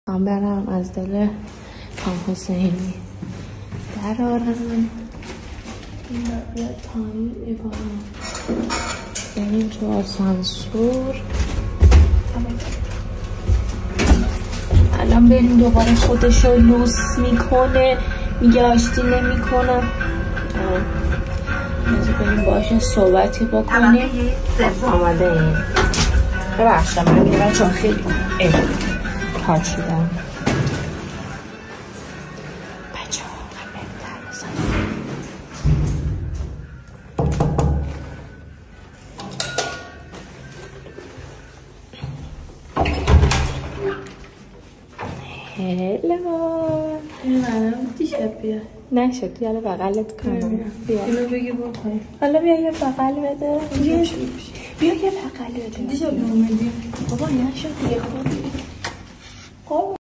من برم از دل خان حسینی درارم یا تایید ایوان بریم تو آسانسور. الان بریم دوباره خودشو لوس میکنه، میگه آشتی نمیکنم. بریم باشه صحبتی بکنیم. آمده این ببخشم من میرم چون خیلی پاچیدم. بچه ها بریم در بزنیم. هلو منم دیشب بیا نشد یالا بغلت کنم. بیا اینو بگی بکنی. حالا بیا یه بغل بده. بیا یه بغل بده. دیشب اومدی بابا نشد دیگه. خوبی